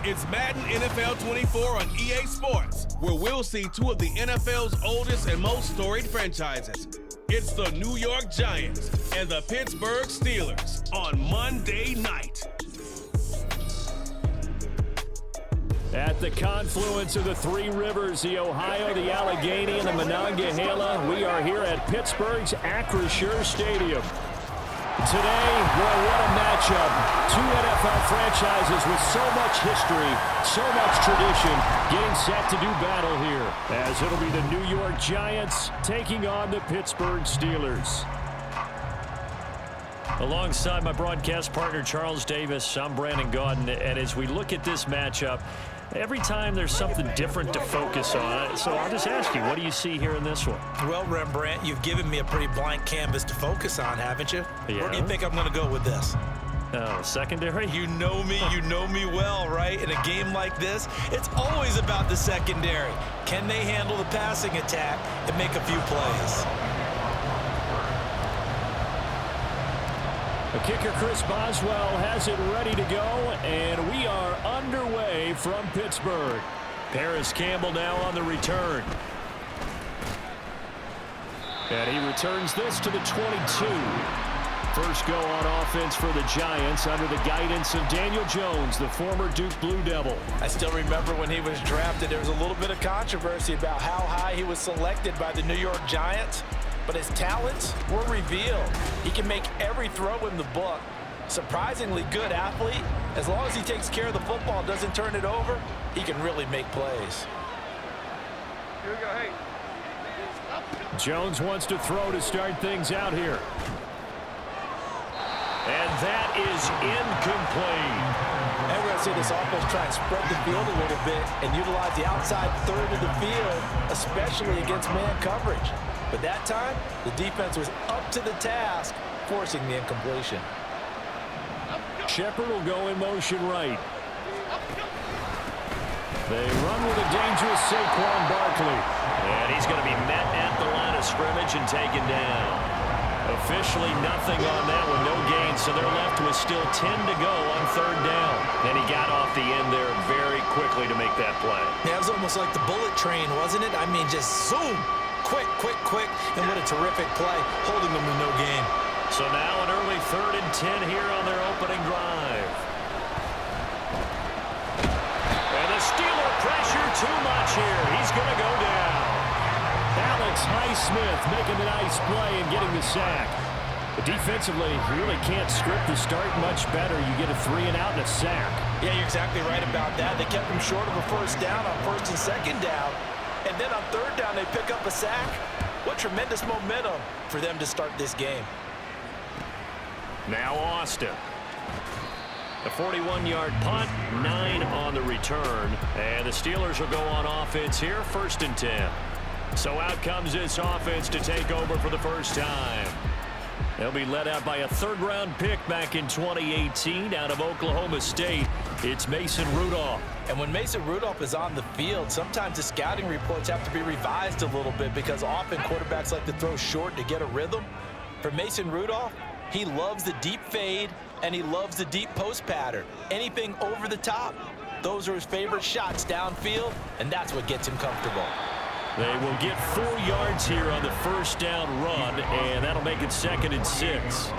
It's Madden NFL 24 on EA Sports, where we'll see two of the NFL's oldest and most storied franchises. It's the New York Giants and the Pittsburgh Steelers on Monday night. At the confluence of the three rivers, the Ohio, the Allegheny, and the Monongahela, we are here at Pittsburgh's Acrisure Stadium. Today, boy, what a matchup. Two NFL franchises with so much history, so much tradition, getting set to do battle here, as it'll be the New York Giants taking on the Pittsburgh Steelers. Alongside my broadcast partner, Charles Davis, I'm Brandon Gaudin, and as we look at this matchup, every time there's something different to focus on. So I'll just ask you, what do you see here in this one? Well, Rembrandt, you've given me a pretty blank canvas to focus on, haven't you? Yeah. Where do you think I'm going to go with this? Oh, secondary? You know me well, right? In a game like this, it's always about the secondary. Can they handle the passing attack and make a few plays? The kicker, Chris Boswell, has it ready to go, and we are underway from Pittsburgh. Paris Campbell now on the return. And he returns this to the 22. First go on offense for the Giants under the guidance of Daniel Jones, the former Duke Blue Devil. I still remember when he was drafted, there was a little bit of controversy about how high he was selected by the New York Giants. But his talents were revealed. He can make every throw in the book. Surprisingly good athlete. As long as he takes care of the football, doesn't turn it over, he can really make plays. Here we go, hey. Jones wants to throw to start things out here. And that is incomplete. And we're going to see this offense try and spread the field a little bit and utilize the outside third of the field, especially against man coverage. But that time, the defense was up to the task, forcing the incompletion. Shepard will go in motion right. They run with a dangerous Saquon Barkley. And he's going to be met at the line of scrimmage and taken down. Officially nothing on that one, no gain, so they're left with still 10 to go on third down. And he got off the end there very quickly to make that play. Yeah, it was almost like the bullet train, wasn't it? I mean, just zoom. Quick, and what a terrific play, holding them to no gain. So now an early 3rd and 10 here on their opening drive. And the Steeler pressure too much here. He's going to go down. Alex Highsmith making a nice play and getting the sack. But defensively, you really can't script the start much better. You get a 3 and out and a sack. Yeah, you're exactly right about that. They kept him short of a first down on 1st and 2nd down. And then on 3rd down, they pick up a sack. What tremendous momentum for them to start this game. Now Austin. A 41-yard punt, 9 on the return. And the Steelers will go on offense here, 1st and 10. So out comes this offense to take over for the first time. They'll be led out by a 3rd-round pick back in 2018 out of Oklahoma State. It's Mason Rudolph. And when Mason Rudolph is on the field, sometimes the scouting reports have to be revised a little bit because often quarterbacks like to throw short to get a rhythm. For Mason Rudolph, he loves the deep fade and he loves the deep post pattern. Anything over the top, those are his favorite shots downfield, and that's what gets him comfortable. They will get 4 yards here on the first down run, and that'll make it 2nd and 6.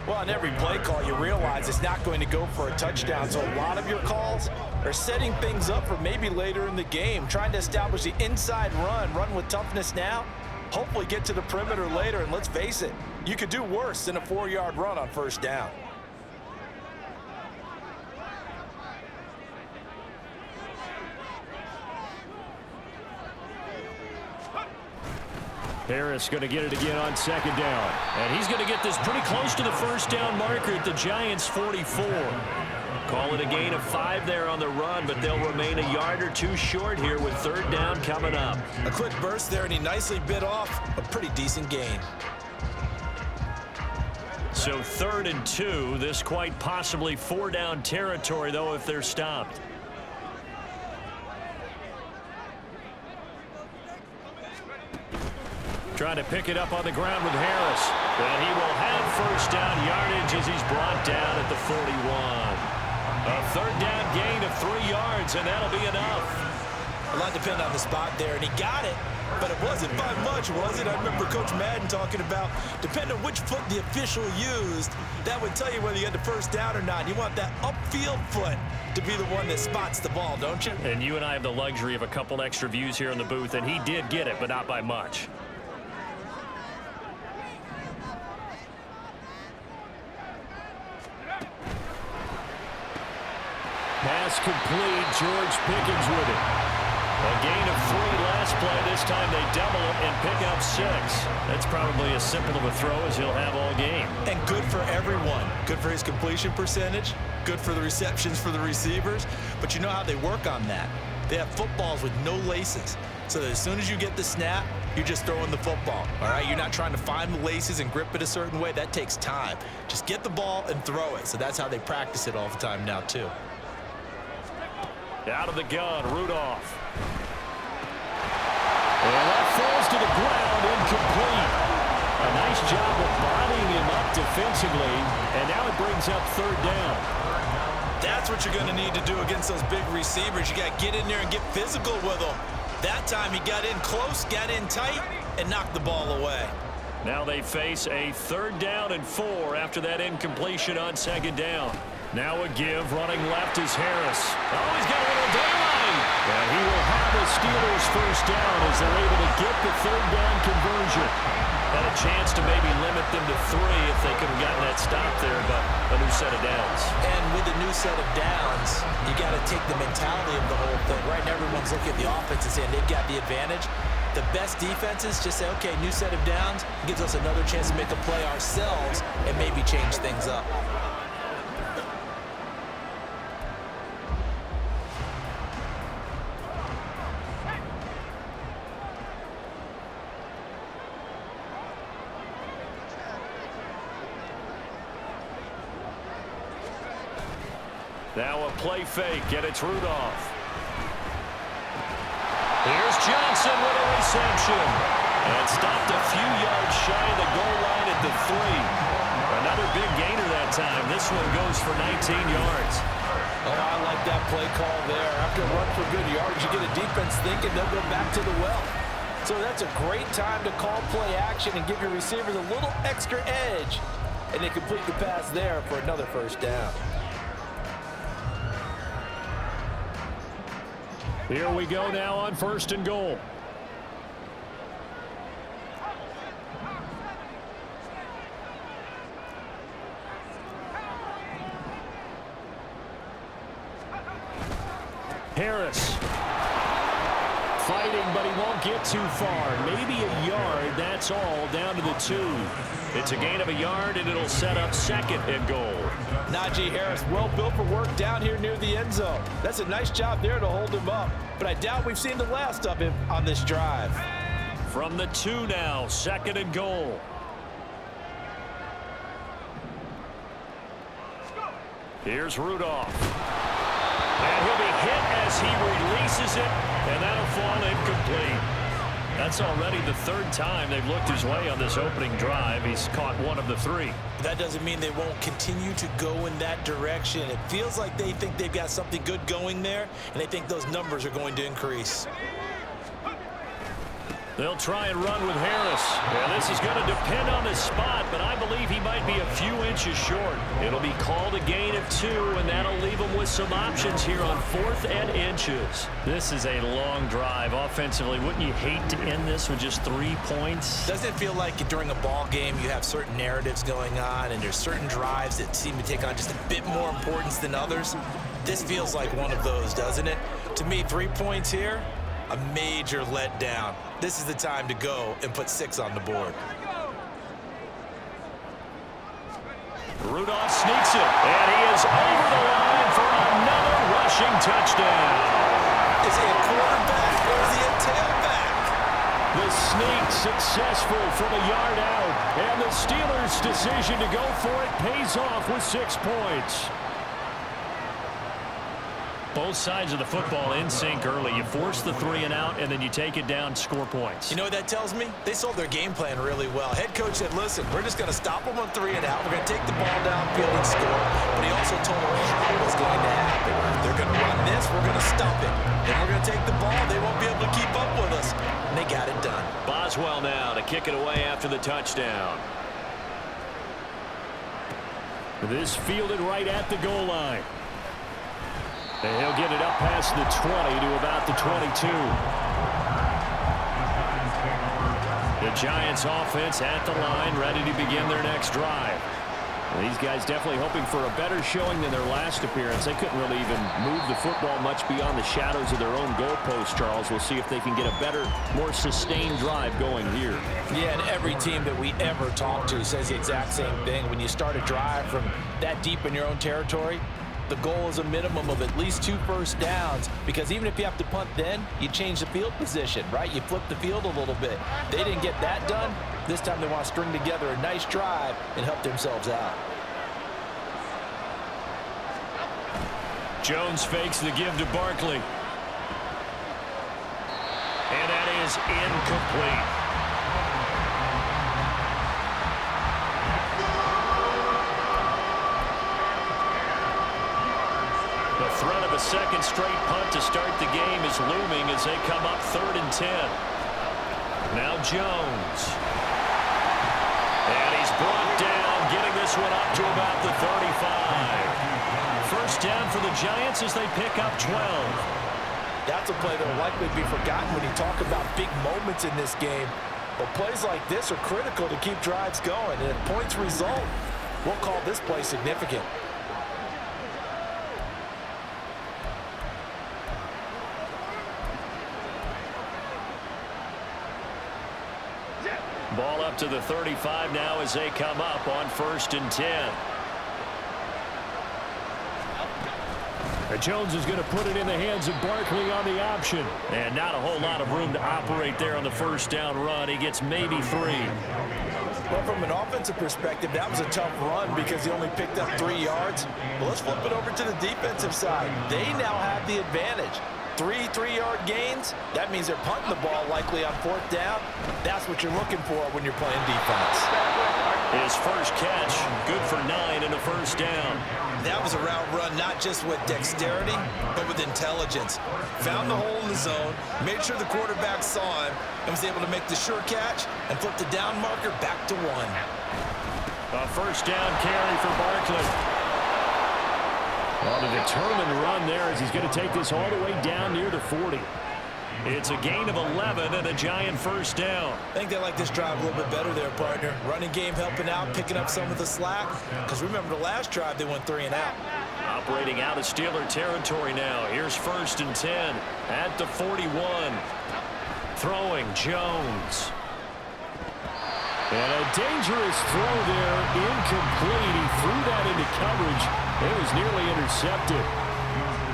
Well, on every play call, you realize it's not going to go for a touchdown, so a lot of your calls are setting things up for maybe later in the game, trying to establish the inside run with toughness now, hopefully get to the perimeter later, and let's face it, you could do worse than a 4-yard run on first down. Harris going to get it again on 2nd down. And he's going to get this pretty close to the first down marker at the Giants' 44. Call it a gain of 5 there on the run, but they'll remain a yard or 2 short here with 3rd down coming up. A quick burst there, and he nicely bit off a pretty decent gain. So 3rd and 2, this quite possibly 4-down territory, though, if they're stopped. Trying to pick it up on the ground with Harris. And he will have first down yardage as he's brought down at the 41. A third down gain of 3 yards, and that'll be enough. A lot depended on the spot there, and he got it. But it wasn't by much, was it? I remember Coach Madden talking about, depending on which foot the official used, that would tell you whether you had the first down or not. You want that upfield foot to be the one that spots the ball, don't you? And you and I have the luxury of a couple extra views here in the booth, and he did get it, but not by much. Pass complete. George Pickens with it. A gain of 3 last play. This time they double it and pick up 6. That's probably as simple of a throw as he'll have all game. And good for everyone. Good for his completion percentage. Good for the receptions for the receivers. But you know how they work on that. They have footballs with no laces. So that as soon as you get the snap, you're just throwing the football. All right? You're not trying to find the laces and grip it a certain way. That takes time. Just get the ball and throw it. So that's how they practice it all the time now, too. Out of the gun, Rudolph. And that falls to the ground, incomplete. A nice job of bodying him up defensively, and now it brings up 3rd down. That's what you're going to need to do against those big receivers. You got to get in there and get physical with them. That time he got in close, got in tight, and knocked the ball away. Now they face a 3rd down and 4 after that incompletion on 2nd down. Now a give, running left is Harris. Oh, he's got a little daylight. And he will have the Steelers 1st down as they're able to get the 3rd down conversion. Had a chance to maybe limit them to 3 if they could have gotten that stop there, but a new set of downs. And with a new set of downs, you got to take the mentality of the whole thing. Right now, everyone's looking at the offense and saying they've got the advantage. The best defenses just say, okay, new set of downs gives us another chance to make a play ourselves and maybe change things up. Now a play fake, and it's Rudolph. Here's Johnson with a reception. And stopped a few yards shy of the goal line at the 3. Another big gainer that time. This one goes for 19 yards. Oh, I like that play call there. After a run for good yards, you get a defense thinking they'll go back to the well. So that's a great time to call play action and give your receivers a little extra edge. And they complete the pass there for another 1st down. Here we go now on 1st and goal. Harris. Fighting, but he won't get too far. Maybe a yard, that's all, down to the 2. It's a gain of a yard, and it'll set up 2nd and goal. Najee Harris, well built for work down here near the end zone. That's a nice job there to hold him up. But I doubt we've seen the last of him on this drive. From the 2 now, 2nd and goal. Here's Rudolph. And he'll be hit as he releases it, and that'll fall incomplete. That's already the 3rd time they've looked his way on this opening drive. He's caught 1 of the 3. That doesn't mean they won't continue to go in that direction. It feels like they think they've got something good going there, and they think those numbers are going to increase. They'll try and run with Harris. Yeah, this is going to depend on the spot, but I believe he might be a few inches short. It'll be called a gain of 2, and that'll leave him with some options here on 4th and inches. This is a long drive offensively. Wouldn't you hate to end this with just 3 points? Doesn't it feel like during a ball game you have certain narratives going on, and there's certain drives that seem to take on just a bit more importance than others? This feels like one of those, doesn't it? To me, 3 points here, a major letdown. This is the time to go and put 6 on the board. Rudolph sneaks it, and he is over the line for another rushing touchdown. Is he a quarterback or is he a tailback? The sneak successful from a yard out, and the Steelers' decision to go for it pays off with 6 points. Both sides of the football in sync early. You force the 3 and out, and then you take it down, score points. You know what that tells me? They sold their game plan really well. Head coach said, listen, we're just going to stop them on 3 and out. We're going to take the ball downfield and score. But he also also told them how it was going to happen. They're going to run this, we're going to stop it. Then we're going to take the ball, they won't be able to keep up with us. And they got it done. Boswell now to kick it away after the touchdown. This fielded right at the goal line. And he'll get it up past the 20 to about the 22. The Giants offense at the line, ready to begin their next drive. Well, these guys definitely hoping for a better showing than their last appearance. They couldn't really even move the football much beyond the shadows of their own goalpost, Charles. We'll see if they can get a better, more sustained drive going here. Yeah, and every team that we ever talk to says the exact same thing. When you start a drive from that deep in your own territory, the goal is a minimum of at least 2 first downs, because even if you have to punt then, you change the field position, right? You flip the field a little bit. They didn't get that done. This time they want to string together a nice drive and help themselves out. Jones fakes the give to Barkley. And that is incomplete. The threat of a second straight punt to start the game is looming as they come up 3rd and 10. Now Jones. And he's brought down, getting this one up to about the 35. First down for the Giants as they pick up 12. That's a play that will likely be forgotten when you talk about big moments in this game. But plays like this are critical to keep drives going. And if points result, we'll call this play significant. Ball up to the 35 now as they come up on 1st and 10. Jones is going to put it in the hands of Barkley on the option. And not a whole lot of room to operate there on the first down run. He gets maybe 3. Well, from an offensive perspective, that was a tough run because he only picked up 3 yards. Well, let's flip it over to the defensive side. They now have the advantage. 3 3-yard gains, that means they're punting the ball likely on 4th down. That's what you're looking for when you're playing defense. His first catch, good for 9 and a first down. That was a route run not just with dexterity, but with intelligence. Found the hole in the zone, made sure the quarterback saw him, and was able to make the sure catch and flip the down marker back to 1. A first down carry for Barkley. On a determined run there as he's going to take this all the way down near the 40. It's a gain of 11 and a Giant first down. I think they like this drive a little bit better there, partner. Running game helping out, picking up some of the slack. Because remember the last drive, they went 3 and out. Operating out of Steeler territory now. Here's 1st and 10 at the 41. Throwing Jones. And a dangerous throw there, incomplete. He threw that into coverage. It was nearly intercepted.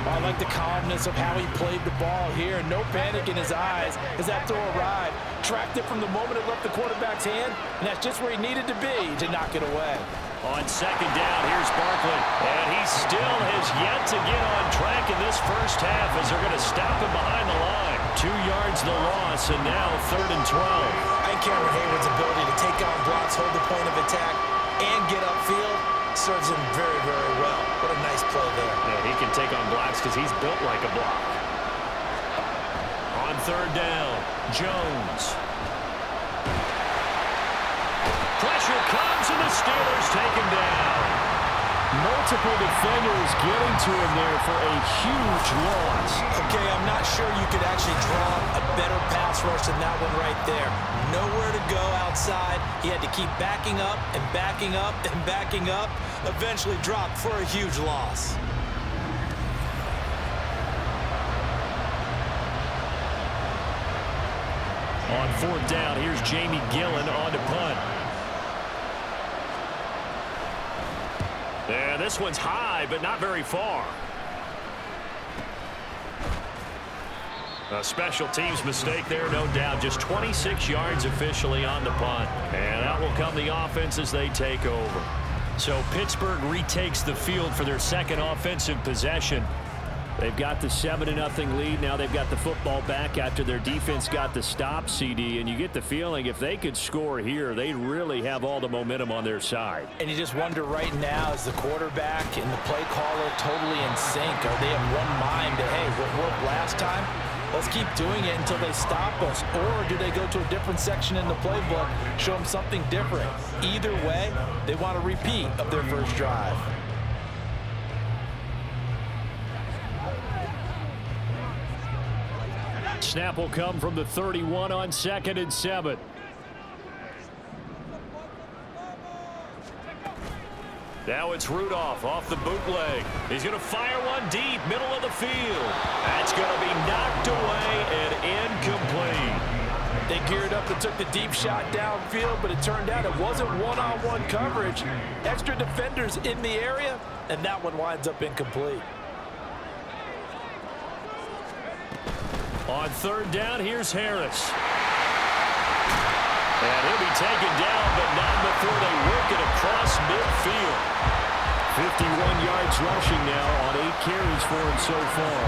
I like the calmness of how he played the ball here. No panic in his eyes as that throw arrived. Tracked it from the moment it left the quarterback's hand, and that's just where he needed to be to knock it away. On 2nd down, here's Barkley. And he still has yet to get on track in this first half as they're going to stop him behind the line. 2 yards the loss, and now 3rd and 12. I think Cameron Hayward's ability to take on blocks, hold the point of attack, and get upfield serves him very, very well. What a nice play there. Yeah, he can take on blocks because he's built like a block. On 3rd down, Jones. Pressure comes, and the Steelers take him down. Multiple defenders getting to him there for a huge loss. Okay, I'm not sure you could actually draw a better pass rush than that one right there. Nowhere to go outside. He had to keep backing up and backing up and backing up. Eventually dropped for a huge loss. On 4th down, here's Jamie Gillen on to punt. Yeah, this one's high, but not very far. A special teams mistake there, no doubt. Just 26 yards officially on the punt. And out will come the offense as they take over. So Pittsburgh retakes the field for their second offensive possession. They've got the 7-0 lead. Now they've got the football back after their defense got the stop, CD. And you get the feeling if they could score here, they really have all the momentum on their side. And you just wonder right now, is the quarterback and the play caller totally in sync? Are they in one mind that, hey, what worked last time? Let's keep doing it until they stop us. Or do they go to a different section in the playbook, show them something different? Either way, they want a repeat of their first drive. Snap will come from the 31 on 2nd and 7. Now it's Rudolph off the bootleg. He's going to fire one deep, middle of the field. That's going to be knocked away and incomplete. They geared up and took the deep shot downfield, but it turned out it wasn't one-on-one coverage. Extra defenders in the area, and that one winds up incomplete. On 3rd down, here's Harris. And he'll be taken down, but not before they work it across midfield. 51 yards rushing now on 8 carries for him so far.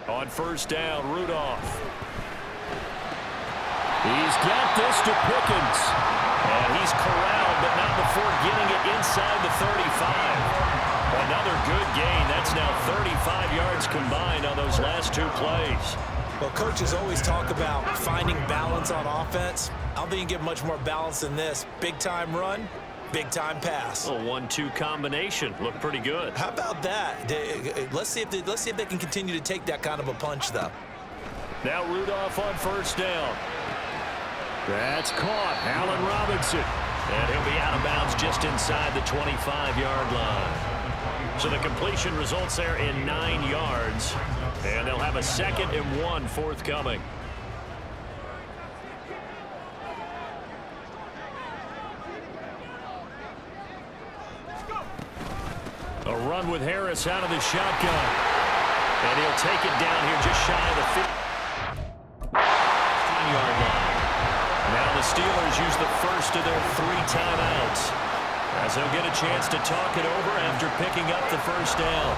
On 1st down, Rudolph. He's got this to Pickens. And he's corralled, but not before getting it inside the 35. Another good gain. That's now 35 yards combined on those last 2 plays. Well, coaches always talk about finding balance on offense. I don't think you can get much more balance than this. Big-time run, big-time pass. A 1-2 combination. Looked pretty good. How about that? Let's see if they can continue to take that kind of a punch, though. Now Rudolph on 1st down. That's caught. Allen Robinson. And he'll be out of bounds just inside the 25-yard line. So the completion results there in 9 yards. And they'll have a 2nd and 1 forthcoming. A run with Harris out of the shotgun. And he'll take it down here just shy of the 15-yard line. Now the Steelers use the first of their 3 timeouts, as they'll get a chance to talk it over after picking up the 1st down.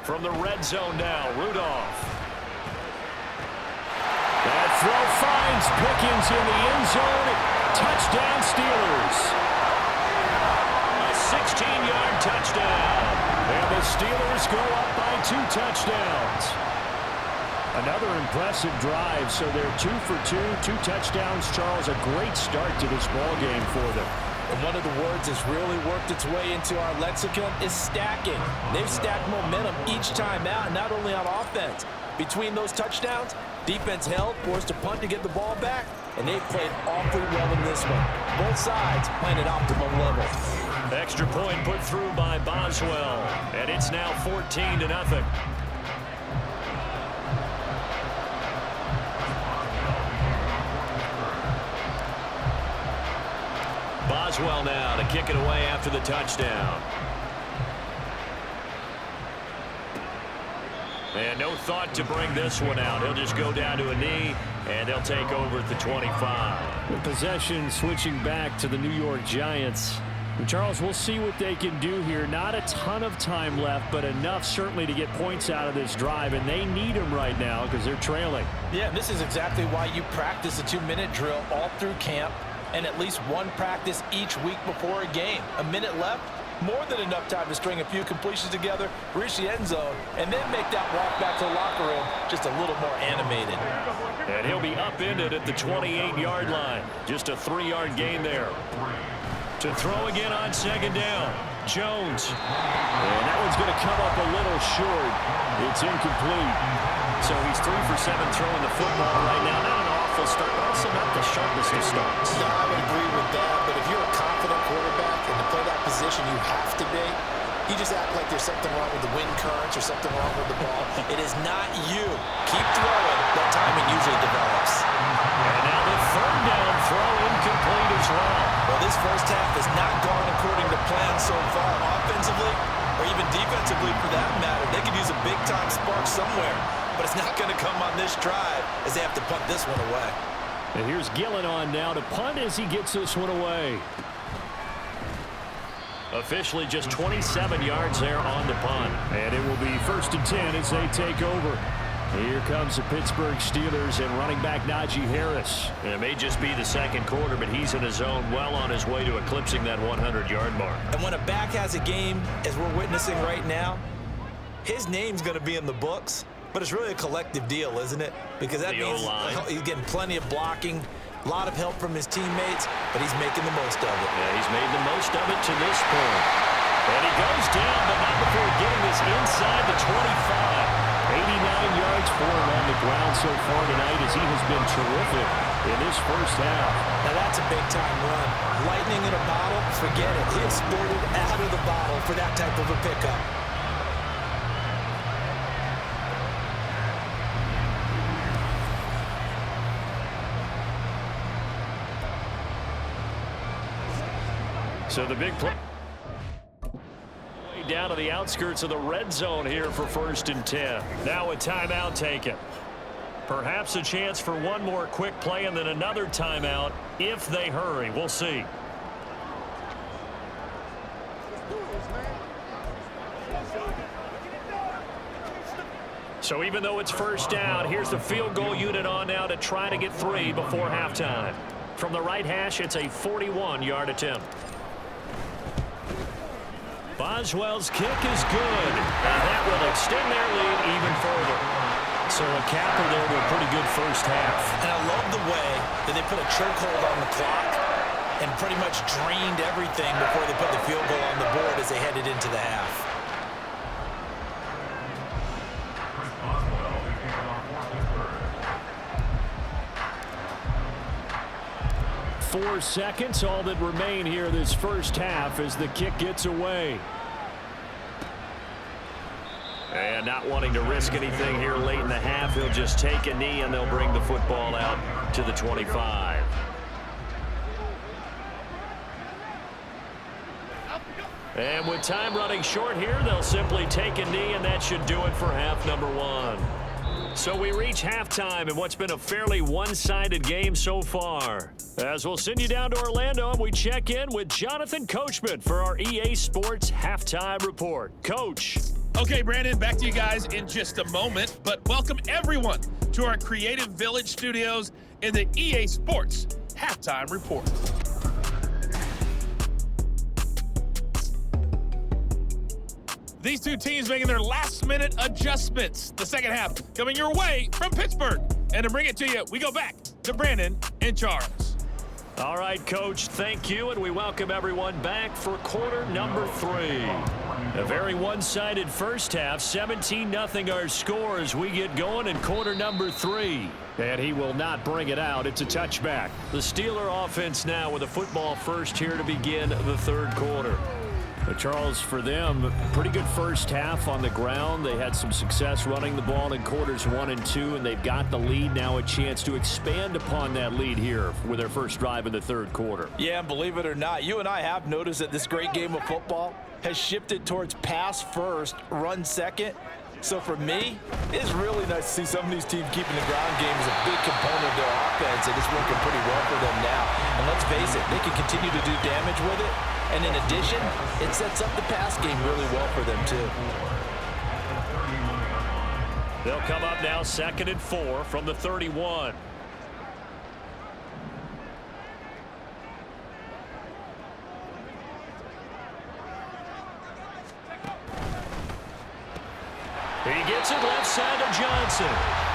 From the red zone now, Rudolph. That throw finds Pickens in the end zone. Touchdown, Steelers. A 16-yard touchdown. And the Steelers go up by 2 touchdowns. Another impressive drive, so they're 2 for 2, 2 touchdowns. Charles, a great start to this ball game for them. And one of the words that's really worked its way into our lexicon is stacking. They've stacked momentum each time out, not only on offense. Between those touchdowns, defense held, forced a punt to get the ball back, and they've played awfully well in this one. Both sides playing at optimum level. Extra point put through by Boswell, and it's now 14-0. Boswell now to kick it away after the touchdown. And no thought to bring this one out. He'll just go down to a knee, and they'll take over at the 25. The possession switching back to the New York Giants. And Charles, we'll see what they can do here. Not a ton of time left, but enough certainly to get points out of this drive, and they need them right now because they're trailing. Yeah, this is exactly why you practice a 2-minute drill all through camp, and at least one practice each week before a game. A minute left, more than enough time to string a few completions together, reach the end zone, and then make that walk back to the locker room just a little more animated. And he'll be upended at the 28-yard line. Just a 3-yard gain there. To throw again on second down. Jones. And that one's going to come up a little short. It's incomplete. So he's 3 for 7 throwing the football right now. Not an awful start, but also not the sharpest of starts. No, I would agree with that. But if you're a confident quarterback and to play that position, you have to be. You just act like there's something wrong with the wind currents or something wrong with the ball. It is not you. Keep throwing. That timing usually develops. And now the third down throw incomplete as well. Well, this first half has not gone according to plan so far. Offensively, or even defensively for that matter, they could use a big-time spark somewhere. But it's not going to come on this drive as they have to punt this one away. And here's Gillen on now to punt as he gets this one away. Officially just 27 yards there on the punt. And it will be 1st and 10 as they take over. Here comes the Pittsburgh Steelers and running back Najee Harris. And it may just be the second quarter, but he's in his zone, well on his way to eclipsing that 100-yard mark. And when a back has a game, as we're witnessing right now, his name's going to be in the books. But it's really a collective deal, isn't it? Because that means he's getting plenty of blocking, a lot of help from his teammates, but he's making the most of it. Yeah, he's made the most of it to this point. And he goes down, but not before getting this inside the 25. 89 yards for him on the ground so far tonight as he has been terrific in this first half. Now that's a big-time run. Lightning in a bottle, forget it. He exploded out of the bottle for that type of a pickup. So the big play down to the outskirts of the red zone here for 1st and 10. Now a timeout taken. Perhaps a chance for one more quick play and then another timeout if they hurry. We'll see. So even though it's 1st down, here's the field goal unit on now to try to get 3 before halftime. From the right hash, it's a 41-yard attempt. Boswell's kick is good, and that will extend their lead even further. So a capper there to a pretty good first half. And I love the way that they put a chokehold on the clock and pretty much drained everything before they put the field goal on the board as they headed into the half. Four seconds, all that remain here this first half as the kick gets away. And not wanting to risk anything here late in the half, he'll just take a knee and they'll bring the football out to the 25. And with time running short here, they'll simply take a knee, and that should do it for half number 1. So we reach halftime in what's been a fairly one-sided game so far. As we'll send you down to Orlando, and we check in with Jonathan Coachman for our EA Sports Halftime Report. Coach. Okay, Brandon, back to you guys in just a moment, but welcome everyone to our Creative Village studios in the EA Sports Halftime Report. These two teams making their last-minute adjustments. The second half coming your way from Pittsburgh. And to bring it to you, we go back to Brandon and Charles. All right, Coach, thank you, and we welcome everyone back for quarter number 3. A very one-sided first half, 17-0 our score as we get going in quarter number 3. And he will not bring it out. It's a touchback. The Steeler offense now with a football first here to begin the third quarter. But Charles, for them, pretty good first half on the ground. They had some success running the ball in quarters 1 and 2, and they've got the lead now, a chance to expand upon that lead here with their first drive in the third quarter. Yeah, and believe it or not, you and I have noticed that this great game of football has shifted towards pass first, run second. So for me, it's really nice to see some of these teams keeping the ground game as a big component of their offense, and it's working pretty well for them now. And let's face it, they can continue to do damage with it. And in addition, it sets up the pass game really well for them, too. They'll come up now 2nd and 4 from the 31. He gets it left side to Johnson.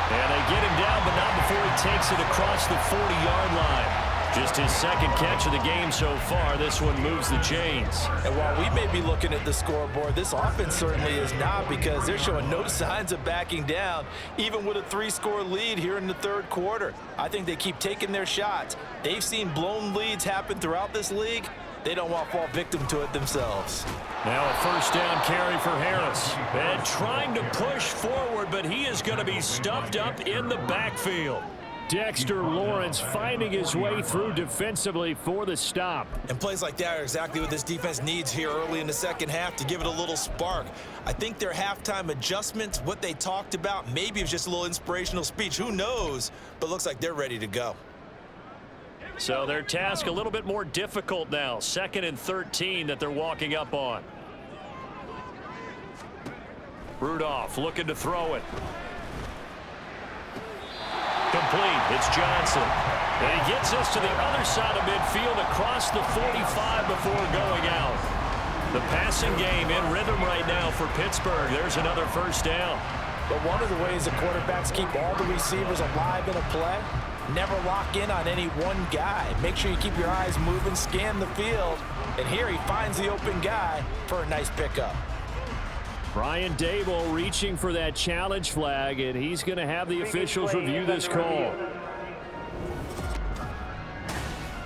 And they get him down, but not before he takes it across the 40-yard line. Just his second catch of the game so far. This one moves the chains. And while we may be looking at the scoreboard, this offense certainly is not, because they're showing no signs of backing down, even with a 3-score lead here in the third quarter. I think they keep taking their shots. They've seen blown leads happen throughout this league. They don't want to fall victim to it themselves. Now a first down carry for Harris. And trying to push forward, but he is going to be stuffed up in the backfield. Dexter Lawrence finding his way through defensively for the stop. And plays like that are exactly what this defense needs here early in the second half to give it a little spark. I think their halftime adjustments, what they talked about, maybe it was just a little inspirational speech. Who knows? But looks like they're ready to go. So their task a little bit more difficult now. 2nd and 13 that they're walking up on. Rudolph looking to throw it. Complete. It's Johnson. And he gets us to the other side of midfield across the 45 before going out. The passing game in rhythm right now for Pittsburgh. There's another first down. But one of the ways the quarterbacks keep all the receivers alive in a play, never lock in on any one guy. Make sure you keep your eyes moving, scan the field. And here he finds the open guy for a nice pickup. Brian Dable reaching for that challenge flag, and he's going to have the officials review this call.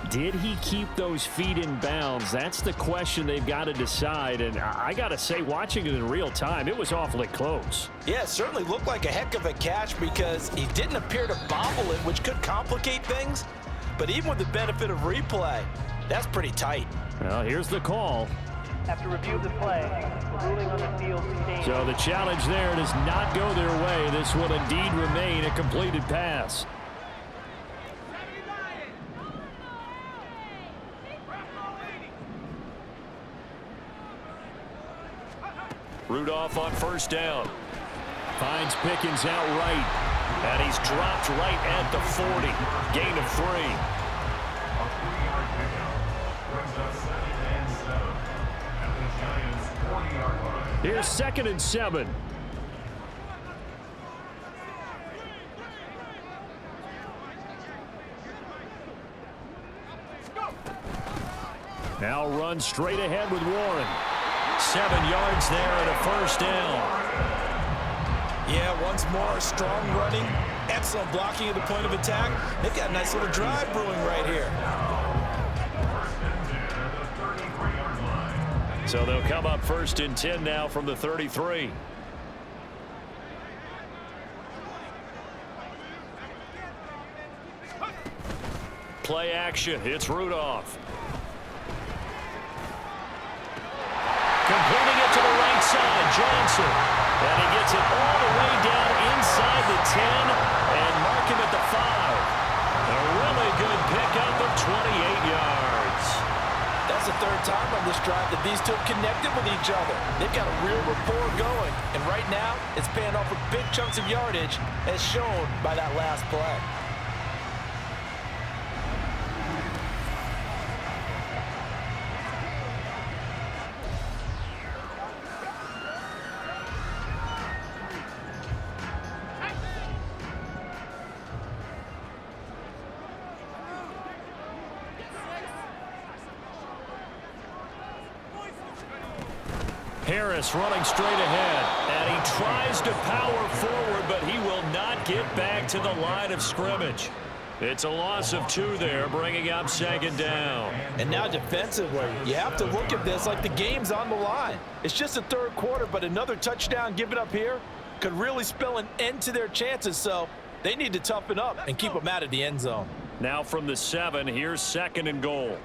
Did he keep those feet in bounds? That's the question they've got to decide. And I got to say, watching it in real time, it was awfully close. Yeah, it certainly looked like a heck of a catch because he didn't appear to bobble it, which could complicate things. But even with the benefit of replay, that's pretty tight. Well, here's the call. After review of the play, the ruling on the field stands. So the challenge there does not go their way. This will indeed remain a completed pass. Rudolph on first down. Finds Pickens out right. And he's dropped right at the 40. Gain of 3. Here's 2nd and 7. Now run straight ahead with Warren. 7 yards there and a first down. Yeah, once more, strong running, excellent blocking at the point of attack. They've got a nice little drive brewing right here. So they'll come up 1st and 10 now from the 33. Play action. It's Rudolph. Completing it to the right side, Johnson. And he gets it all the way down inside the 10 and mark him at the 5. A really good pickup of 28 yards. That's the 3rd time on this drive that these two have connected with each other. They've got a real rapport going. And right now, it's paying off with big chunks of yardage as shown by that last play. Harris running straight ahead, and he tries to power forward, but he will not get back to the line of scrimmage. It's a loss of 2 there, bringing up 2nd down. And now defensively, you have to look at this like the game's on the line. It's just the 3rd quarter, but another touchdown given up here could really spell an end to their chances, so they need to toughen up and keep them out of the end zone. Now from the 7, here's 2nd and goal.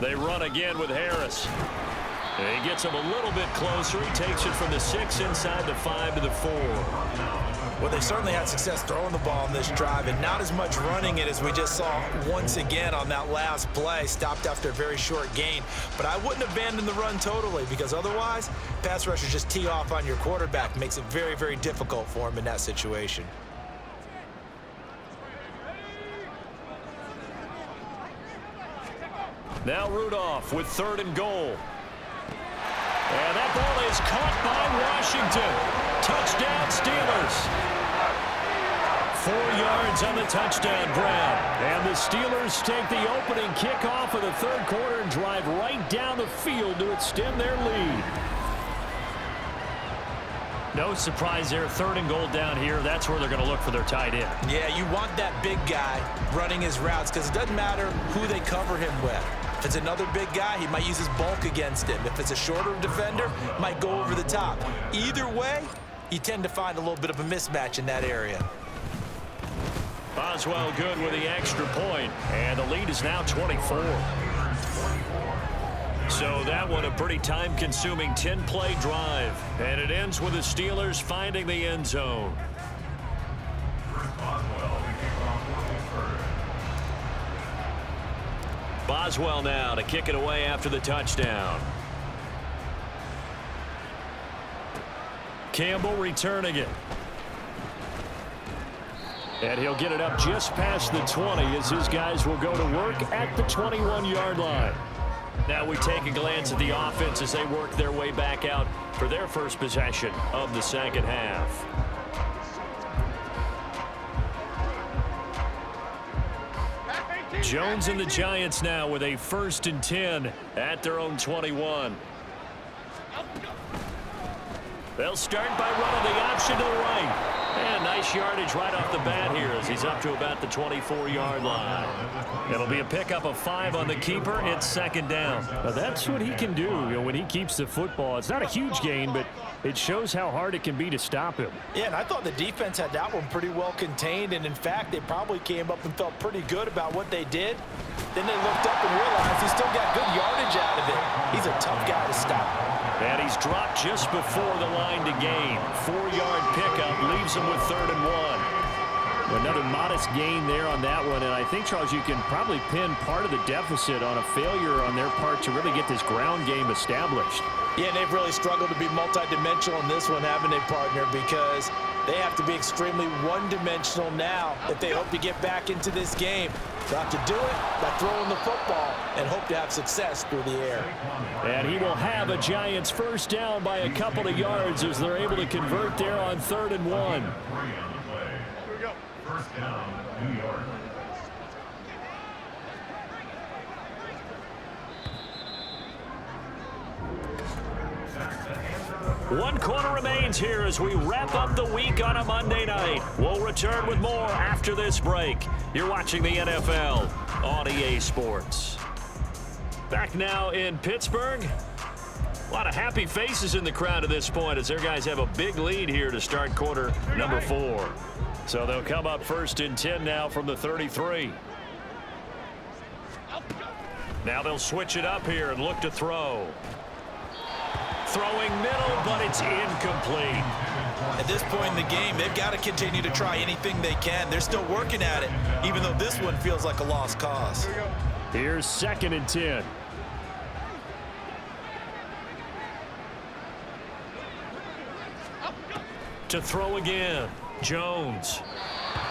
They run again with Harris. And he gets him a little bit closer. He takes it from the 6 inside the 5 to the 4. Well, they certainly had success throwing the ball on this drive and not as much running it as we just saw once again on that last play. Stopped after a very short gain. But I wouldn't abandon the run totally because otherwise, pass rushers just tee off on your quarterback. Makes it very, very difficult for him in that situation. Now Rudolph with 3rd and goal. And that ball is caught by Washington. Touchdown, Steelers. 4 yards on the touchdown grab. And the Steelers take the opening kickoff of the third quarter and drive right down the field to extend their lead. No surprise there. 3rd and goal down here. That's where they're going to look for their tight end. Yeah, you want that big guy running his routes because it doesn't matter who they cover him with. If it's another big guy, he might use his bulk against him. If it's a shorter defender, might go over the top. Either way, you tend to find a little bit of a mismatch in that area. Boswell good with the extra point, and the lead is now 24. So that one a pretty time-consuming 10-play drive, and it ends with the Steelers finding the end zone. Boswell now to kick it away after the touchdown. Campbell returning it. And he'll get it up just past the 20 as his guys will go to work at the 21-yard line. Now we take a glance at the offense as they work their way back out for their first possession of the second half. Jones and the Giants now with a 1st and 10 at their own 21. They'll start by running the option to the right. And nice yardage right off the bat here as he's up to about the 24-yard line. It'll be a pickup of 5 on the keeper. It's 2nd down. Now that's what he can do, when he keeps the football. It's not a huge gain, but it shows how hard it can be to stop him. Yeah, and I thought the defense had that one pretty well contained. And, in fact, they probably came up and felt pretty good about what they did. Then they looked up and realized he still got good yardage out of it. He's a tough guy to stop. And he's dropped just before the line to gain. 4-yard pickup leaves him with 3rd and 1. Another modest gain there on that one. And I think, Charles, you can probably pin part of the deficit on a failure on their part to really get this ground game established. Yeah, and they've really struggled to be multidimensional in this one, haven't they, partner? Because they have to be extremely one-dimensional now if they hope to get back into this game. They'll have to do it by throwing the football and hope to have success through the air. And he will have a Giants 1st down by a couple of yards as they're able to convert there on 3rd and 1. Here we go. 1st down, New York. One quarter remains here as we wrap up the week on a Monday night. We'll return with more after this break. You're watching the NFL on EA Sports. Back now in Pittsburgh. A lot of happy faces in the crowd at this point as their guys have a big lead here to start quarter number 4. So they'll come up 1st and 10 now from the 33. Now they'll switch it up here and look to throw. Throwing middle, but it's incomplete. At this point in the game, they've got to continue to try anything they can. They're still working at it, even though this one feels like a lost cause. Here's 2nd and 10. To throw again, Jones.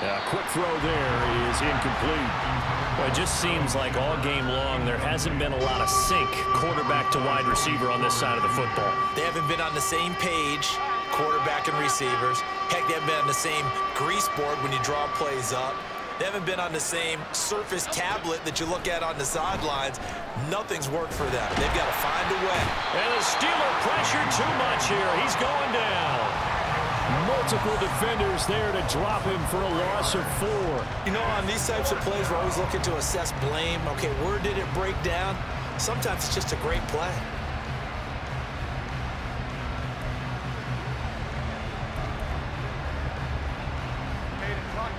A quick throw there is incomplete. Well, it just seems like all game long there hasn't been a lot of sync quarterback to wide receiver on this side of the football. They haven't been on the same page, quarterback and receivers. Heck, they haven't been on the same grease board when you draw plays up. They haven't been on the same surface tablet that you look at on the sidelines. Nothing's worked for them. They've got to find a way. And the Steeler pressure too much here. He's going down. Multiple defenders there to drop him for a loss of 4. You know, on these types of plays, we're always looking to assess blame. Okay, where did it break down? Sometimes it's just a great play.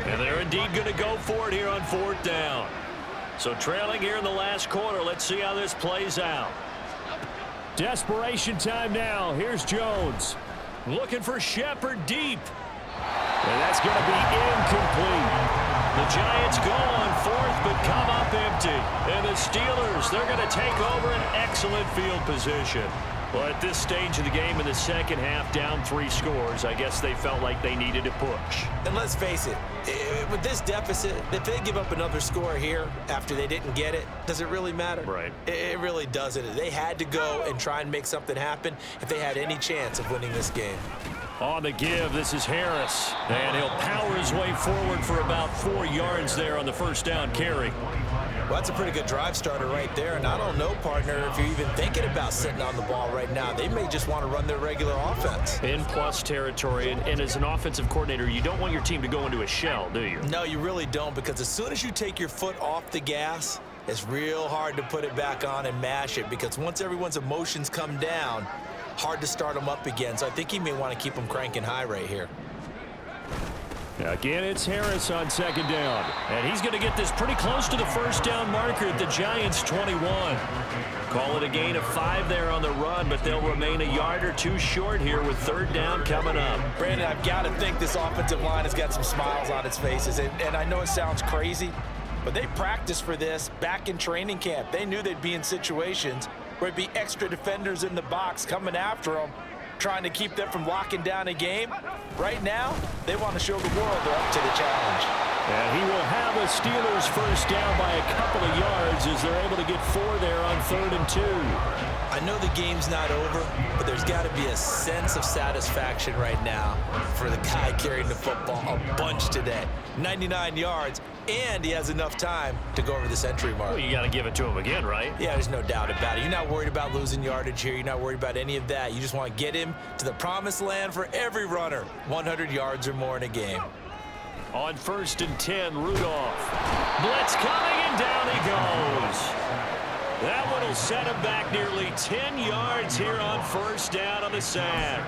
And they're indeed going to go for it here on 4th down. So trailing here in the last quarter. Let's see how this plays out. Desperation time now. Here's Jones. Looking for Shepard deep. And that's going to be incomplete. The Giants go on 4th but come up empty. And the Steelers, they're going to take over an excellent field position. Well, at this stage of the game in the second half, down 3 scores, I guess they felt like they needed a push. And let's face it, with this deficit, if they give up another score here after they didn't get it, does it really matter? Right. It really doesn't. They had to go and try and make something happen if they had any chance of winning this game. On the give, this is Harris. And he'll power his way forward for about 4 yards there on the first down carry. Well, that's a pretty good drive starter right there. And I don't know, partner, if you're even thinking about sitting on the ball right now. They may just want to run their regular offense. In plus territory. And as an offensive coordinator, you don't want your team to go into a shell, do you? No, you really don't, because as soon as you take your foot off the gas, it's real hard to put it back on and mash it, because once everyone's emotions come down, hard to start them up again. So I think he may want to keep them cranking high right here. Again, it's Harris on second down. And he's going to get this pretty close to the first down marker at the Giants' 21. Call it a gain of 5 there on the run, but they'll remain a yard or 2 short here with third down coming up. Brandon, I've got to think this offensive line has got some smiles on its faces. And I know it sounds crazy, but they practiced for this back in training camp. They knew they'd be in situations where it'd be extra defenders in the box coming after them, trying to keep them from locking down a game. Right now, they want to show the world they're up to the challenge. And he will have a Steelers first down by a couple of yards as they're able to get 4 there on 3rd and 2. I know the game's not over, but there's got to be a sense of satisfaction right now for the guy carrying the football a bunch today. 99 yards, and he has enough time to go over the century mark. Well, you got to give it to him again, right? Yeah, there's no doubt about it. You're not worried about losing yardage here. You're not worried about any of that. You just want to get him to the promised land for every runner, 100 yards or more in a game. On 1st and 10, Rudolph. Blitz coming, and down he goes. That one will set him back nearly 10 yards here on first down on the sack.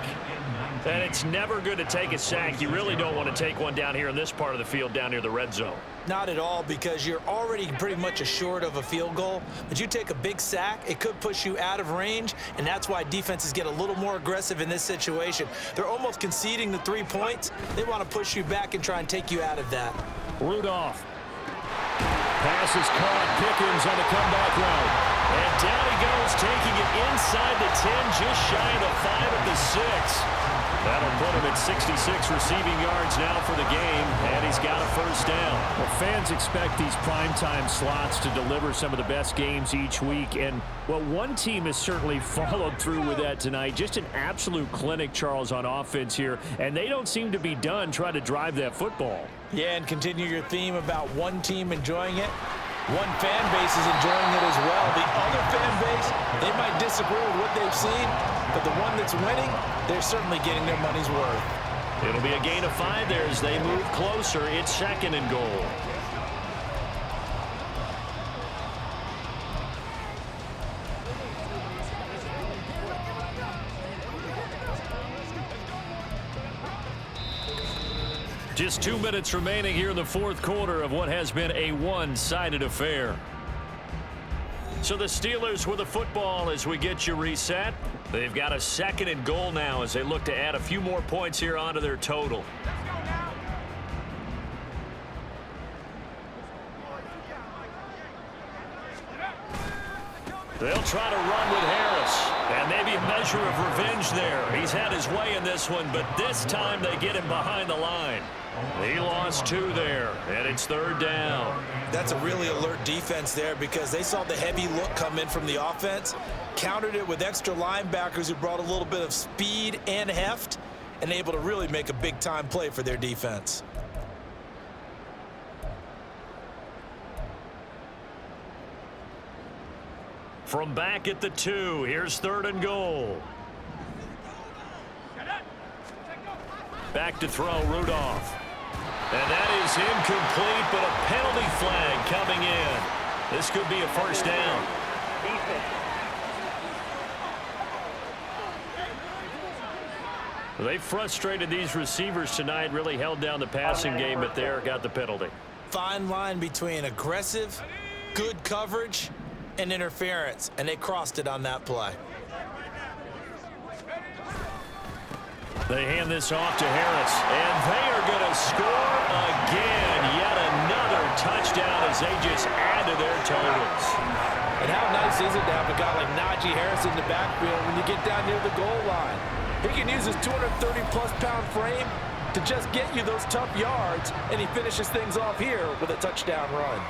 And it's never good to take a sack. You really don't want to take one down here in this part of the field down near the red zone. Not at all, because you're already pretty much assured of a field goal. But you take a big sack, it could push you out of range, and that's why defenses get a little more aggressive in this situation. They're almost conceding the 3 points. They want to push you back and try and take you out of that. Rudolph. Pass is caught. Pickens on the comeback route. And down he goes, taking it inside the 10, just shy of the 5 at the 6. That'll put him at 66 receiving yards now for the game, and he's got a first down. Well, fans expect these primetime slots to deliver some of the best games each week, and, well, one team has certainly followed through with that tonight. Just an absolute clinic, Charles, on offense here, and they don't seem to be done trying to drive that football. Yeah, and continue your theme about one team enjoying it. One fan base is enjoying it as well. The other fan base, they might disagree with what they've seen, but the one that's winning, they're certainly getting their money's worth. It'll be a gain of 5 there as they move closer. It's 2nd and goal. Just 2 minutes remaining here in the 4th quarter of what has been a one-sided affair. So the Steelers with the football as we get you reset. They've got a 2nd and goal now as they look to add a few more points here onto their total. They'll try to run with Harris. And maybe a measure of revenge there. He's had his way in this one, but this time they get him behind the line. He lost 2 there, and it's 3rd down. That's a really alert defense there, because they saw the heavy look come in from the offense, countered it with extra linebackers who brought a little bit of speed and heft, and able to really make a big-time play for their defense. From back at the 2, here's 3rd and goal. Back to throw, Rudolph. And that is incomplete, but a penalty flag coming in. This could be a first down. They frustrated these receivers tonight, really held down the passing game, but there got the penalty. Fine line between aggressive, good coverage, and interference, and they crossed it on that play. They hand this off to Harris, and they are going to score again. Yet another touchdown as they just add to their totals. And how nice is it to have a guy like Najee Harris in the backfield when you get down near the goal line? He can use his 230-plus pound frame to just get you those tough yards, and he finishes things off here with a touchdown run.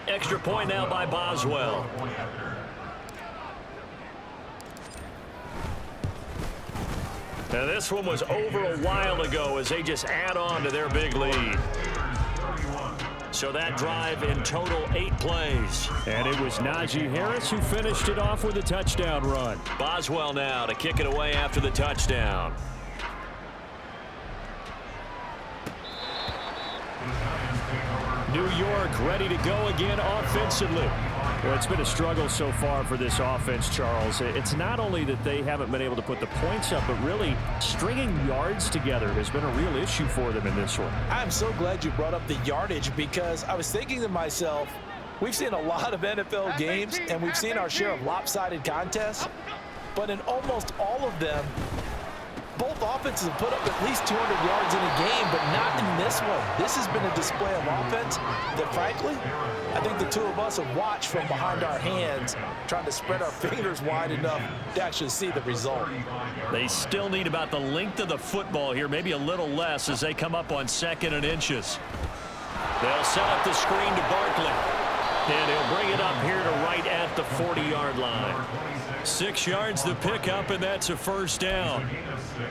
Extra point now by Boswell. Now this one was over a while ago as they just add on to their big lead. So that drive in total 8 plays. And it was Najee Harris who finished it off with a touchdown run. Boswell now to kick it away after the touchdown. New York ready to go again offensively. Well, it's been a struggle so far for this offense, Charles. It's not only that they haven't been able to put the points up, but really stringing yards together has been a real issue for them in this one. I'm so glad you brought up the yardage because I was thinking to myself, we've seen a lot of NFL games and we've seen our share of lopsided contests, but in almost all of them, both offenses have put up at least 200 yards in a game, but not in this one. This has been a display of offense that, frankly, I think the two of us have watched from behind our hands, trying to spread our fingers wide enough to actually see the result. They still need about the length of the football here, maybe a little less as they come up on 2nd and inches. They'll set up the screen to Barkley, and he'll bring it up here to right at the 40-yard line. 6 yards to pick up, and that's a first down.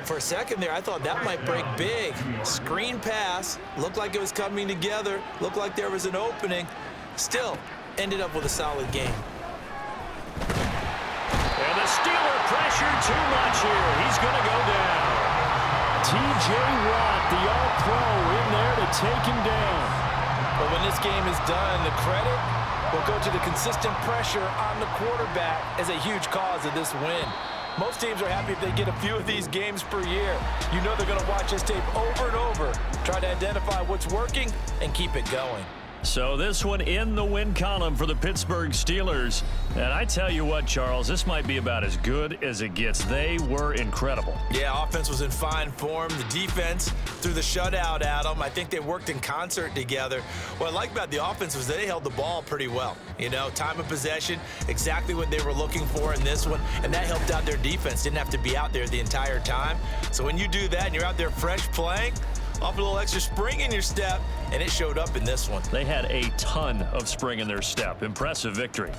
For a second there, I thought that might break big. Screen pass, looked like it was coming together, looked like there was an opening. Still, ended up with a solid game. And the Steeler pressure too much here. He's going to go down. T.J. Watt, the All-Pro, in there to take him down. But when this game is done, the credit will go to the consistent pressure on the quarterback as a huge cause of this win. Most teams are happy if they get a few of these games per year. You know they're going to watch this tape over and over, try to identify what's working and keep it going. So this one in the win column for the Pittsburgh Steelers. And I tell you what, Charles, this might be about as good as it gets. They were incredible. Yeah, offense was in fine form. The defense threw the shutout at them. I think they worked in concert together. What I like about the offense was they held the ball pretty well. You know, time of possession, exactly what they were looking for in this one. And that helped out their defense. Didn't have to be out there the entire time. So when you do that and you're out there fresh playing, off a little extra spring in your step, and it showed up in this one. They had a ton of spring in their step. Impressive victory.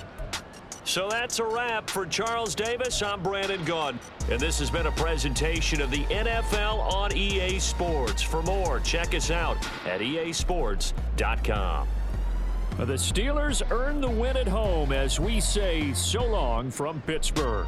So that's a wrap for Charles Davis. I'm Brandon Gaudin, and this has been a presentation of the NFL on EA Sports. For more, check us out at easports.com. The Steelers earn the win at home as we say so long from Pittsburgh.